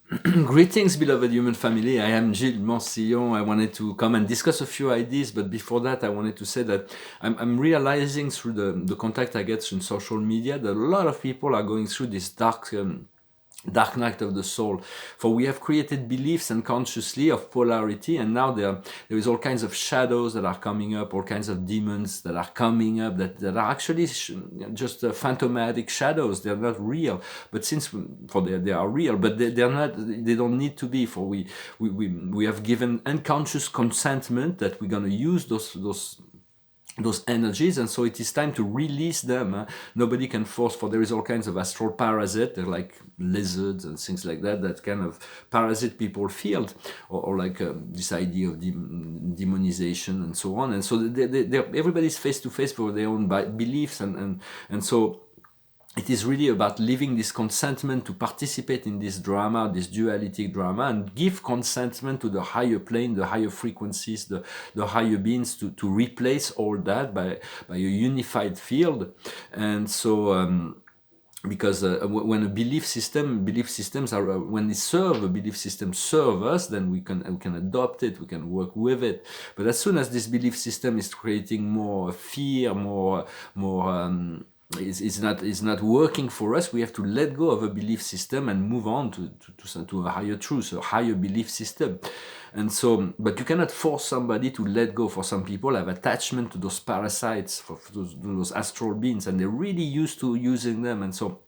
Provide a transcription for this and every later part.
Greetings, beloved human family. I am Gillesmansillon. I wanted to come and discuss a few ideas, but before that, I wanted to say that I'm realizing through the contact I get in social media that a lot of people are going through this dark night of the soul. For we have created beliefs unconsciously of polarity, and now there is all kinds of shadows that are coming up, all kinds of demons that are coming up that are actually just phantomatic shadows. They're not real, but since they are real, but they're not. They don't need to be. For we have given unconscious consentment that we're going to use those energies, and so it is time to release them. Nobody can force, for there is all kinds of astral parasites, they're like lizards and things like that kind of parasite people field, or like this idea of demonization and so on. And so everybody's face to face for their own beliefs, and so it is really about living this consentment to participate in this drama, this duality drama, and give consentment to the higher plane, the higher frequencies, the higher beings to replace all that by a unified field. And so because when belief systems are when they serve a belief system serve us, then we can adopt it, we can work with it. But as soon as this belief system is creating more fear, more is not working for us, we have to let go of a belief system and move on to a higher truth, a higher belief system. And so, but you cannot force somebody to let go. For some people have attachment to those parasites, for those astral beings, and they're really used to using them. And so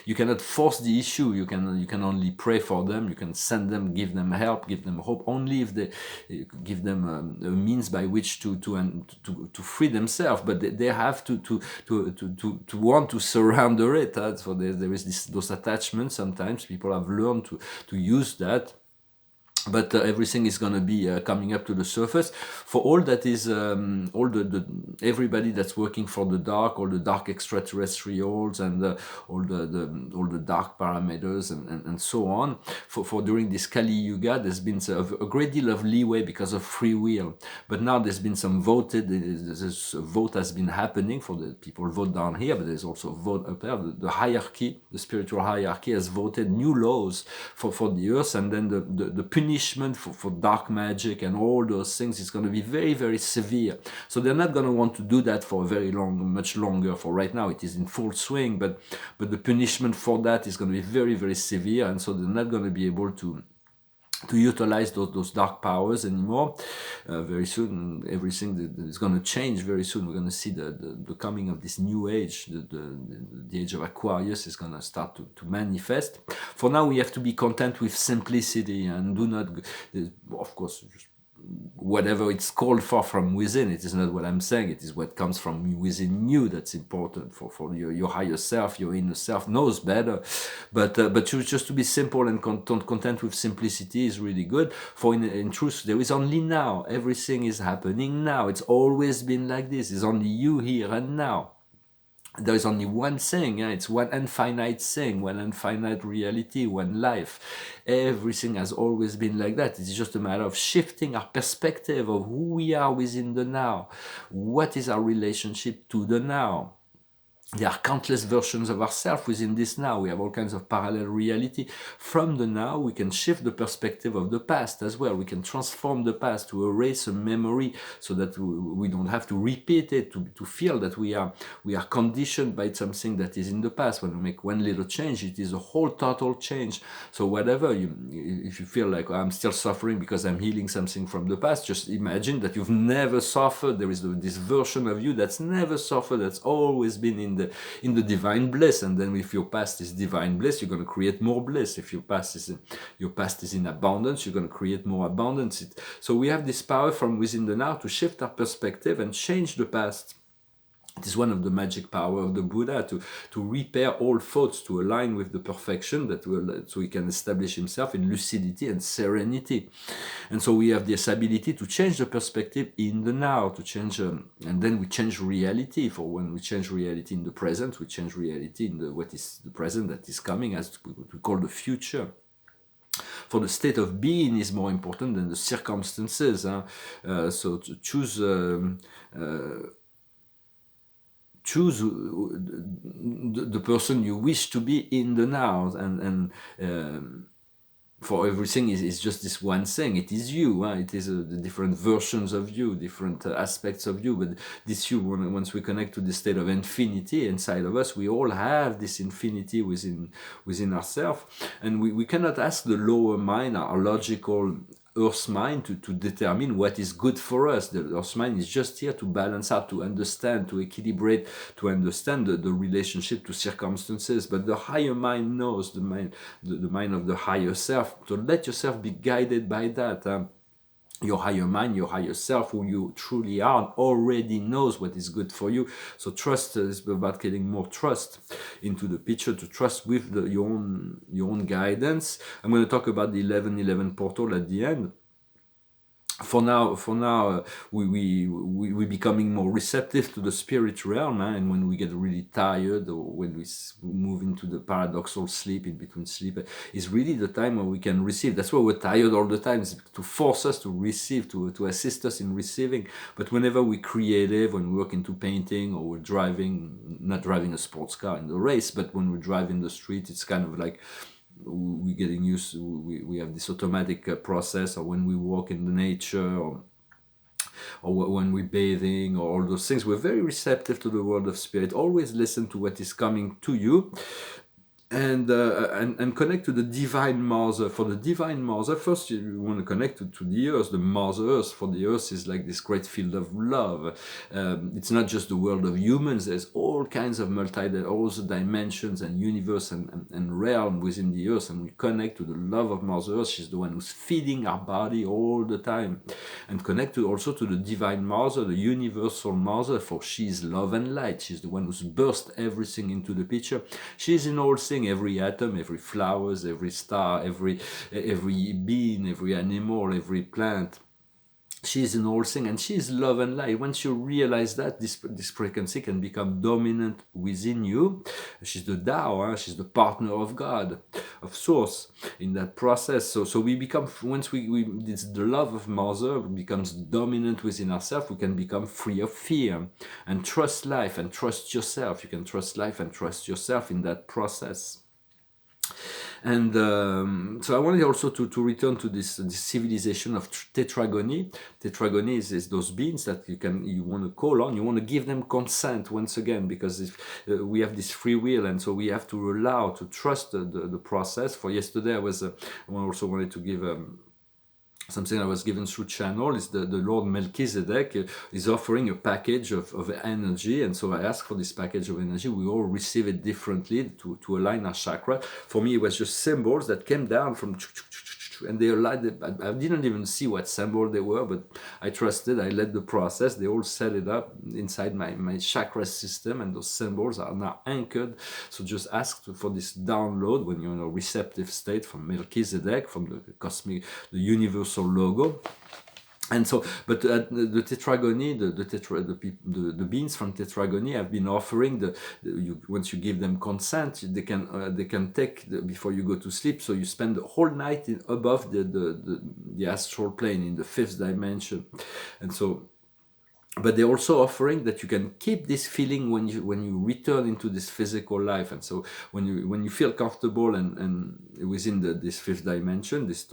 you cannot force the issue. You can only pray for them. You can send them, give them help, give them hope. Only if they give them a means by which to free themselves. But they have to want to surrender it. So there is those attachments. Sometimes people have learned to use that. But everything is going to be coming up to the surface. For all that is, all everybody that's working for the dark, all the dark extraterrestrials, and all the dark parameters, and so on. For during this Kali Yuga, there's been a great deal of leeway because of free will. But now there's been some voted. This vote has been happening for the people vote down here, but there's also a vote up there. The hierarchy, the spiritual hierarchy, has voted new laws for the earth, and then the punishment for dark magic and all those things is going to be very, very severe. So they're not going to want to do that for much longer. For right now, it is in full swing, but the punishment for that is going to be very, very severe, and so they're not going to be able to utilize those dark powers anymore. Very soon, everything is going to change. Very soon, we're going to see the coming of this new age. The age of Aquarius is going to start to manifest. For now, we have to be content with simplicity and do not, of course, just whatever it's called for from within. It is not what I'm saying. It is what comes from within you that's important. For your higher self, your inner self knows better. But just to be simple and content with simplicity is really good. For in truth, there is only now. Everything is happening now. It's always been like this. It's only you here and now. There is only one thing, it's one infinite thing, one infinite reality, one life. Everything has always been like that. It's just a matter of shifting our perspective of who we are within the now. What is our relationship to the now? There are countless versions of ourselves within this now. We have all kinds of parallel reality. From the now, we can shift the perspective of the past as well. We can transform the past to erase a memory so that we don't have to repeat it, to feel that we are conditioned by something that is in the past. When we make one little change, it is a whole total change. So whatever, if you feel like I'm still suffering because I'm healing something from the past, just imagine that you've never suffered. There is this version of you that's never suffered, that's always been in the divine bliss. And then if your past is divine bliss, you're going to create more bliss. If your past is in abundance, you're going to create more abundance. So we have this power from within the now to shift our perspective and change the past. It is one of the magic power of the Buddha to repair all thoughts, to align with the perfection so he can establish himself in lucidity and serenity. And so we have this ability to change the perspective in the now, to change, and then we change reality. For when we change reality in the present, we change reality in what is the present that is coming, as we call the future. For the state of being is more important than the circumstances. So to choose the person you wish to be in the now, and for everything is just this one thing. It is you. It is the different versions of you, different aspects of you. But this you, once we connect to the state of infinity inside of us, we all have this infinity within ourselves, and we cannot ask the lower mind, our logical Earth's mind, to determine what is good for us. The Earth's mind is just here to balance out, to understand, to equilibrate, to understand the relationship to circumstances. But the higher mind knows, the mind of the higher self. So let yourself be guided by that. Your higher mind, your higher self, who you truly are, already knows what is good for you. So trust is about getting more trust into the picture, to trust with your own guidance. I'm going to talk about the 1111 portal at the end. For now, we becoming more receptive to the spirit realm, and when we get really tired, or when we move into the paradoxal sleep, in between sleep, is really the time where we can receive. That's why we're tired all the time, is to force us to receive, to assist us in receiving. But whenever we're creative, when we work into painting, or we're driving, not driving a sports car in the race, but when we drive in the street, it's kind of like we're getting used to, we have this automatic process, or when we walk in the nature, or when we're bathing, or all those things, we're very receptive to the world of spirit. Always listen to what is coming to you, and connect to the Divine Mother. For the Divine Mother, first you want to connect to the Earth, the Mother Earth. For the Earth is like this great field of love. It's not just the world of humans. There's all kinds of all the dimensions and universe and realm within the Earth, and we connect to the love of Mother Earth. She's the one who's feeding our body all the time. And connect also to the Divine Mother, the Universal Mother, for she's love and light. She's the one who's burst everything into the picture. She's in all things, every atom, every flowers, every star, every being, every animal, every plant. She's in all things, and she's love and light. Once you realize that, this frequency can become dominant within you. She's the Tao, she's the partner of God, of Source, in that process. So we become, once it's the love of Mother becomes dominant within ourselves, we can become free of fear and trust life and trust yourself. You can trust life and trust yourself in that process. And so I wanted also to return to this civilization of tetragony. Tetragony is those beings that you want to call on. You want to give them consent once again, because if, we have this free will, and so we have to allow, to trust the process. For yesterday, I also wanted to give something I was given through channel, is the Lord Melchizedek is offering a package of energy, and so I asked for this package of energy. We all receive it differently to align our chakra. For me, it was just symbols that came down from, and they aligned. I didn't even see what symbol they were, but I trusted. I led the process. They all set it up inside my chakra system, and those symbols are now anchored. So just ask for this download when you're in a receptive state from Melchizedek, from the universal logo. And so, but the tetragony, the beings from tetragony have been offering once you give them consent, they can take before you go to sleep. So you spend the whole night above the astral plane, in the 5th dimension, and so. But they're also offering that you can keep this feeling when you return into this physical life. And so when you feel comfortable and within this 5th dimension, this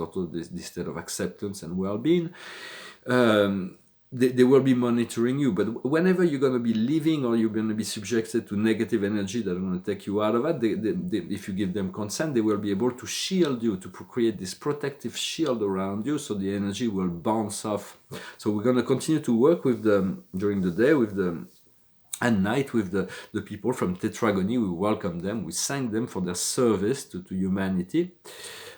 state of acceptance and well-being, they will be monitoring you. But whenever you're going to be living, or you're going to be subjected to negative energy that are going to take you out of it, if you give them consent, they will be able to shield you, to create this protective shield around you, so the energy will bounce off. So we're going to continue to work with them during the day, and night, with the people from tetragony. We welcome them, we thank them for their service to humanity.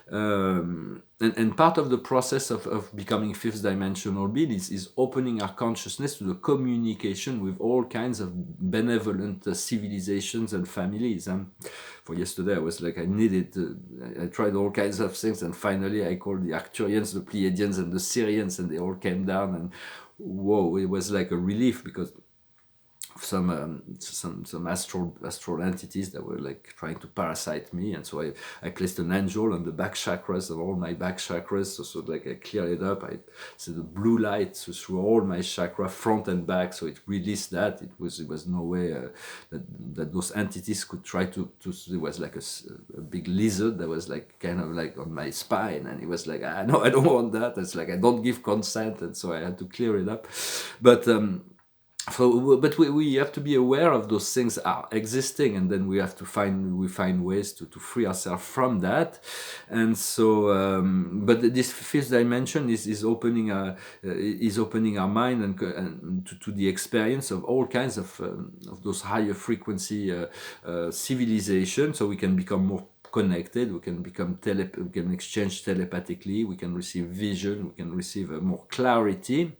And part of the process of becoming 5th dimensional being is opening our consciousness to the communication with all kinds of benevolent civilizations and families. And for yesterday, I was like, I tried all kinds of things, and finally I called the Arcturians, the Pleiadians, and the Syrians, and they all came down, and whoa, it was like a relief, because some astral entities that were like trying to parasite me, and so I placed an angel on the back chakras of all my back chakras, so like I cleared it up. I set the blue light through all my chakra, front and back, so it released that. It was no way that those entities could try to there was like a big lizard that was like kind of like on my spine, and it was like, no, I don't want that. It's like I don't give consent, and so I had to clear it up. But but we have to be aware of those things are existing, and then we have to find ways to free ourselves from that. And so but this fifth dimension is opening our mind and to the experience of all kinds of those higher frequency civilization, so we can become more connected, we can we can exchange telepathically, we can receive vision, we can receive more clarity.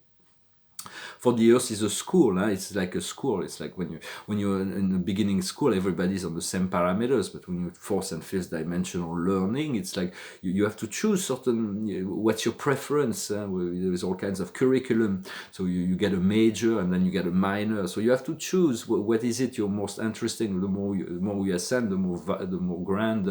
For the earth is a school, huh? It's like a school. It's like when you're in the beginning school, everybody's on the same parameters. But when you fourth and fifth dimensional learning, it's like you have to choose certain, what's your preference. There is all kinds of curriculum. So you get a major and then you get a minor. So you have to choose what is it you're most interested in. The more we ascend, the more grand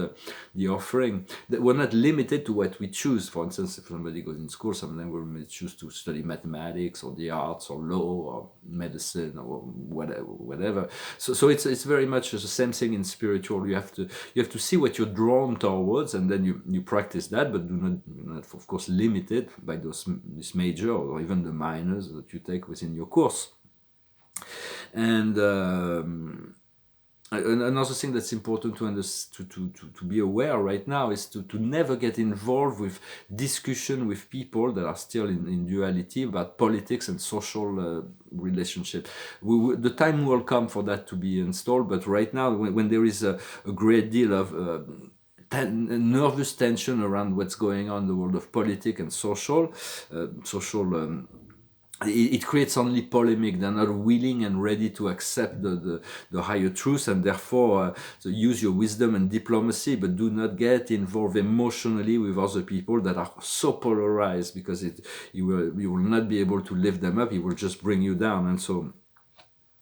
the offering. We're not limited to what we choose. For instance, if somebody goes in school, some of them will choose to study mathematics or the arts or law or medicine or whatever. So it's very much the same thing in spiritual. You have to see what you're drawn towards, and then you practice that, but do not of course limited by this major or even the minors that you take within your course. And another thing that's important to be aware right now is to never get involved with discussion with people that are still in duality about politics and social relationship. The time will come for that to be installed, but right now when there is a great deal of nervous tension around what's going on in the world of politics and social it creates only polemic. They're not willing and ready to accept the higher truth, and therefore so use your wisdom and diplomacy, but do not get involved emotionally with other people that are so polarized, because you will not be able to lift them up. It will just bring you down. And so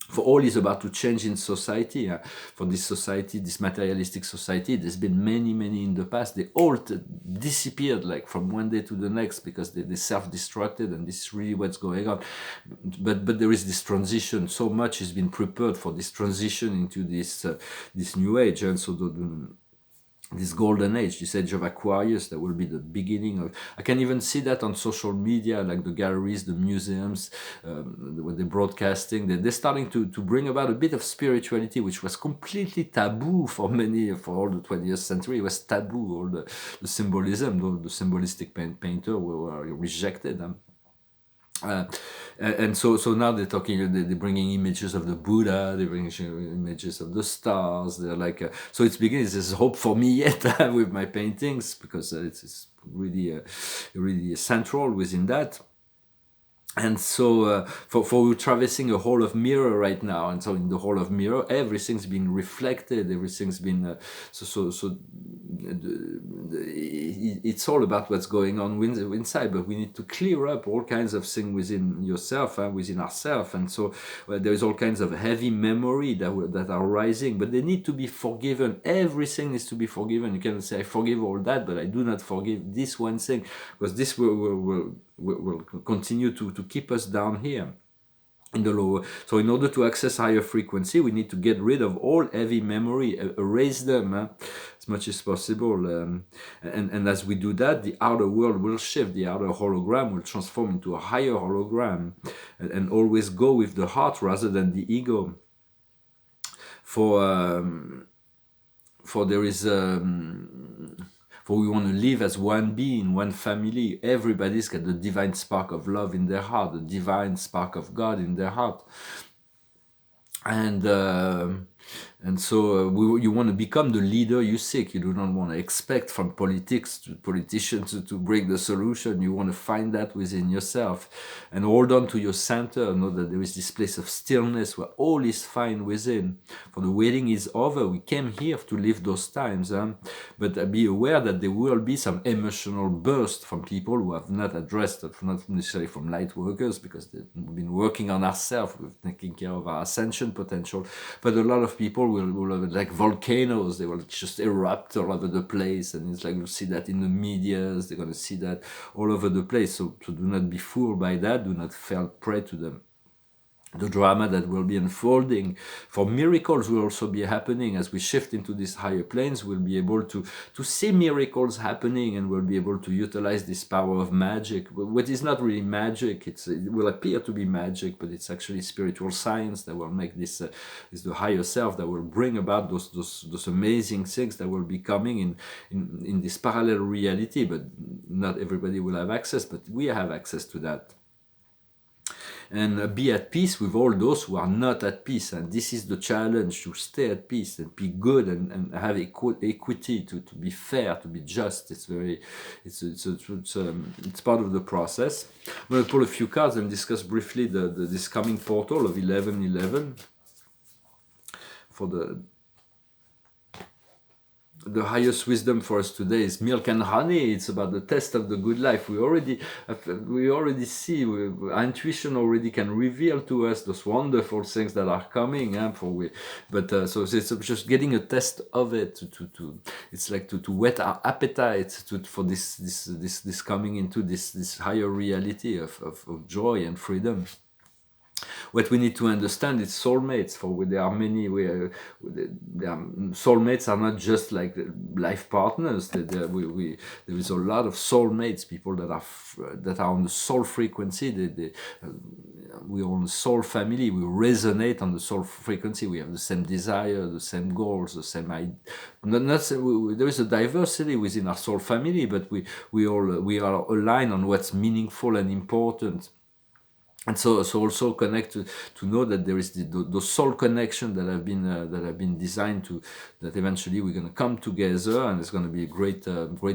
for all is about to change in society. For this society, this materialistic society, there's been many in the past. They all disappeared like from one day to the next because they self-destructed, and this is really what's going on. But there is this transition. So much has been prepared for this transition into this new age, and so this golden age, this age of Aquarius, that will be the beginning of. I can even see that on social media, like the galleries, the museums, when they're broadcasting, they're starting to bring about a bit of spirituality, which was completely taboo for all the 20th century. It was taboo. All the symbolism, the symbolistic painter were rejected. And so now they're bringing images of the Buddha, they're bringing images of the stars. They're like, so it's beginning. There's hope for me yet with my paintings, because it's really central within that. And so for traversing a hall of mirror right now, and so in the hall of mirror, everything's been reflected, everything's been it's all about what's going on inside, but we need to clear up all kinds of things within yourself, within ourselves. And so there is all kinds of heavy memory that are rising, but they need to be forgiven. Everything needs to be forgiven. You can say, I forgive all that, but I do not forgive this one thing, because this will continue to keep us down here in the lower. So in order to access higher frequency, we need to get rid of all heavy memory, erase them as much as possible. And as we do that, the outer world will shift. The outer hologram will transform into a higher hologram, and always go with the heart rather than the ego. For there is for we want to live as one being, one family. Everybody's got the divine spark of love in their heart, the divine spark of God in their heart. And And so you want to become the leader you seek. You do not want to expect from politicians to bring the solution. You want to find that within yourself and hold on to your center. Know that there is this place of stillness where all is fine within. For the waiting is over. We came here to live those times. But be aware that there will be some emotional burst from people who have not addressed it, not necessarily from light workers, because they've been working on ourselves, with taking care of our ascension potential. But a lot of people will like volcanoes, they will just erupt all over the place, and it's like you'll see that in the medias, they're going to see that all over the place. So do not be fooled by that, do not fall prey to the drama that will be unfolding. For miracles will also be happening as we shift into these higher planes. We'll be able to see miracles happening, and we'll be able to utilize this power of magic. What is not really magic, it will appear to be magic, but it's actually spiritual science that will make this is the higher self that will bring about those amazing things that will be coming in this parallel reality. But not everybody will have access, but we have access to that. And be at peace with all those who are not at peace. And this is the challenge, to stay at peace and be good and have equity, to be fair, to be just. It's part of the process. I'm going to pull a few cards and discuss briefly this coming portal of 1111 for the highest wisdom for us today is milk and honey. It's about the test of the good life. We already see, our intuition already can reveal to us those wonderful things that are coming. So it's just getting a test of it. It's like to whet our appetite for this coming into this higher reality of joy and freedom. What we need to understand is soulmates. For there are many. Soulmates are not just like life partners. There is a lot of soulmates, people that are on the soul frequency. We are on the soul family. We resonate on the soul frequency. We have the same desire, the same goals, the same idea. There is a diversity within our soul family, but we are aligned on what's meaningful and important. And so also connect to know that there is the soul connection that have been designed that eventually we're going to come together, and it's going to be a great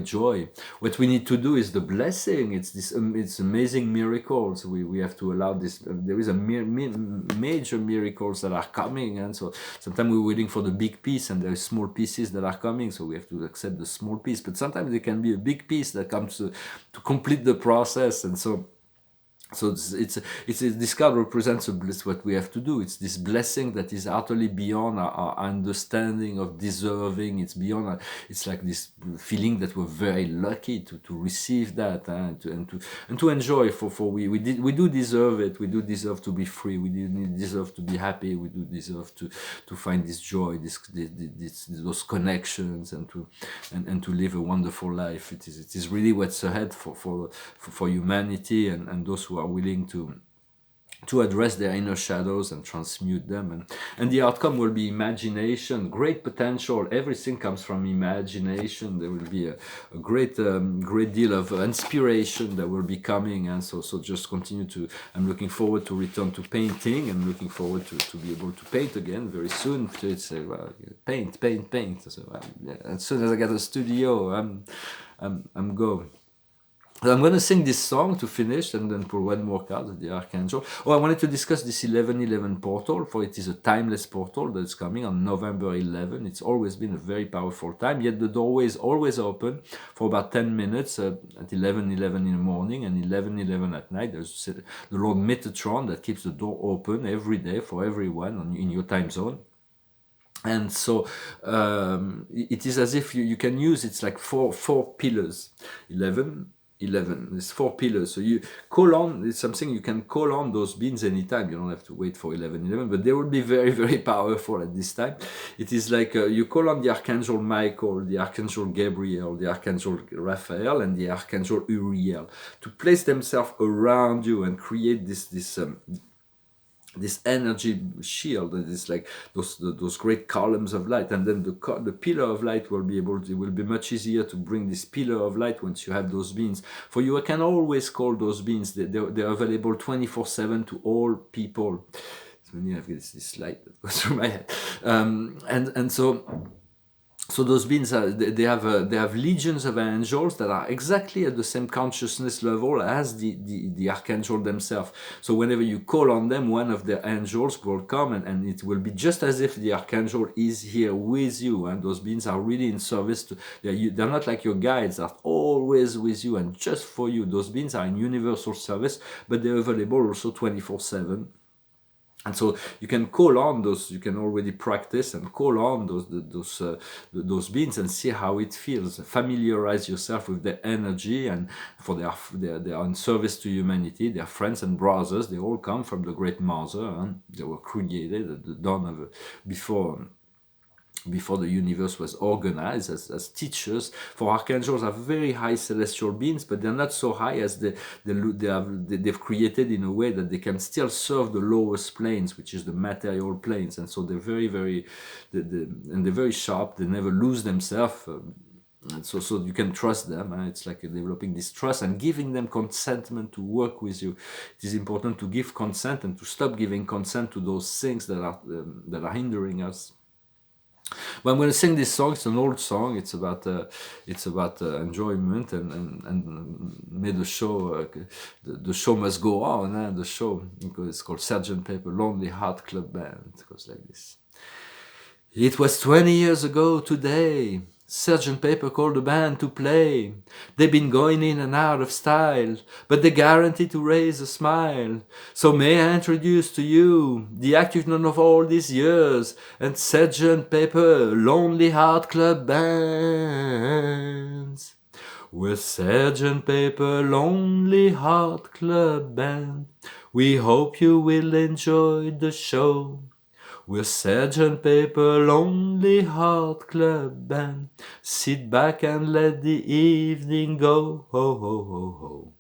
joy. What we need to do is the blessing. It's amazing miracles. We have to allow this. There is a major miracles that are coming, and so sometimes we're waiting for the big piece, and there are small pieces that are coming. So we have to accept the small piece. But sometimes there can be a big piece that comes to complete the process, and so. So this card represents what we have to do. It's this blessing that is utterly beyond our understanding of deserving. It's beyond. It's like this feeling that we're very lucky to receive that and to enjoy. We do deserve it. We do deserve to be free. We do deserve to be happy. We do deserve to find this joy, those connections, and to live a wonderful life. It is really what's ahead for humanity and those who are willing to address their inner shadows and transmute them, and the outcome will be imagination, great potential. Everything comes from imagination. There will be a great deal of inspiration that will be coming, and so just continue to. I'm looking forward to return to painting. I'm looking forward to be able to paint again very soon. It's paint. So as soon as I get a studio, I'm going. I'm going to sing this song to finish and then pull one more card of the Archangel. I wanted to discuss this 1111 portal, for it is a timeless portal that's coming on November 11. It's always been a very powerful time, yet the doorway is always open for about 10 minutes at 11:11 in the morning and 11:11 at night. There's the Lord Metatron that keeps the door open every day for everyone in your time zone. And so it is as if you can use, it's like four pillars. 11, there's 4 pillars. So you call on, it's something you can call on those beings anytime. You don't have to wait for 11:11, but they will be very, very powerful at this time. It is like you call on the Archangel Michael, the Archangel Gabriel, the Archangel Raphael, and the Archangel Uriel to place themselves around you and create this energy shield. That is like those great columns of light, and then the pillar of light will be much easier to bring this pillar of light once you have those beings. For you, I can always call those beings. They're available 24/7 to all people. I've got this light that goes through my head, and so those beings they have legions of angels that are exactly at the same consciousness level as the archangel themselves. So whenever you call on them, one of the angels will come, and it will be just as if the archangel is here with you. And those beings are really in service to. They're not like your guides; they're always with you and just for you. Those beings are in universal service, but they're available also 24/7. And so you can call on those. You can already practice and call on those beings and see how it feels. Familiarize yourself with their energy, and for they are in service to humanity. They are friends and brothers. They all come from the Great Mother, and they were created at the dawn of before the universe was organized as teachers. For archangels are very high celestial beings, but they're not so high as they've created in a way that they can still serve the lowest planes, which is the material planes. And so they're very and they're very sharp. They never lose themselves. And so you can trust them. It's like developing this trust and giving them consentment to work with you. It is important to give consent and to stop giving consent to those things that are hindering us. But I'm going to sing this song. It's an old song. It's about enjoyment and may the show the show must go on. The show, because it's called Sgt. Pepper Lonely Heart Club Band. It goes like this. It was 20 years ago today. Sgt. Pepper called the band to play. They've been going in and out of style, but they guarantee to raise a smile. So may I introduce to you the active none of all these years and Sgt. Pepper Lonely Heart Club Bands. We're Sgt. Pepper Lonely Heart Club Band. We hope you will enjoy the show. We're Sgt. Pepper Lonely Heart Club Band. Sit back and let the evening go. Ho, ho, ho, ho.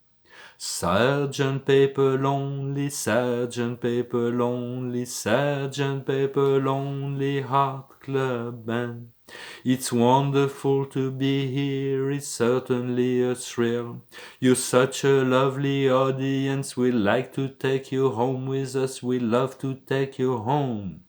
Sgt. Pepper Lonely, Sgt. Pepper Lonely, Sgt. Pepper Lonely Heart Club Band. It's wonderful to be here, it's certainly a thrill. You're such a lovely audience, we'd like to take you home with us, we love to take you home.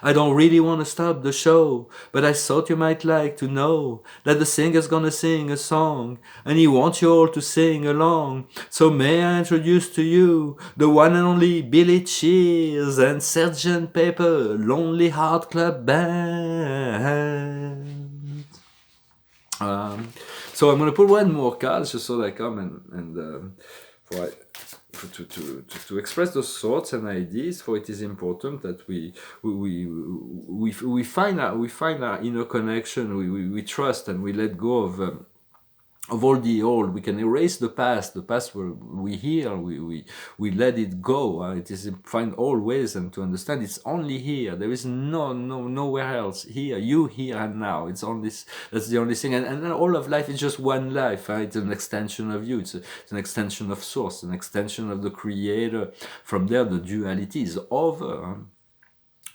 I don't really want to stop the show, but I thought you might like to know that the singer's gonna sing a song, and he wants you all to sing along. So may I introduce to you the one and only Billy Cheers and Sgt. Pepper Lonely Heart Club Band. So I'm gonna put one more card just so that I come to express those thoughts and ideas. For it is important that we find our inner connection. We trust and we let go of all the old. We can erase the past where we hear, we let it go. It is find all ways and to understand it's only here. There is nowhere else. Here, you here and now. It's only that's the only thing. And all of life is just one life. It's an extension of you. It's an extension of source, an extension of the creator. From there, the duality is over.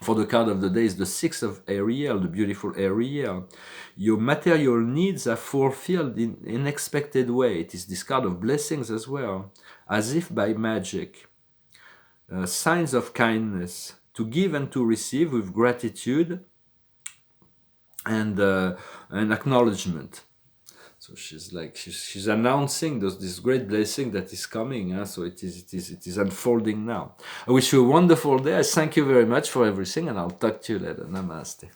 For the card of the day is the 6 of Ariel, the beautiful Ariel. Your material needs are fulfilled in an unexpected way. It is this card of blessings as well, as if by magic. Signs of kindness, to give and to receive with gratitude and acknowledgement. So she's announcing this great blessing that is coming. So it is unfolding now. I wish you a wonderful day. I thank you very much for everything, and I'll talk to you later. Namaste.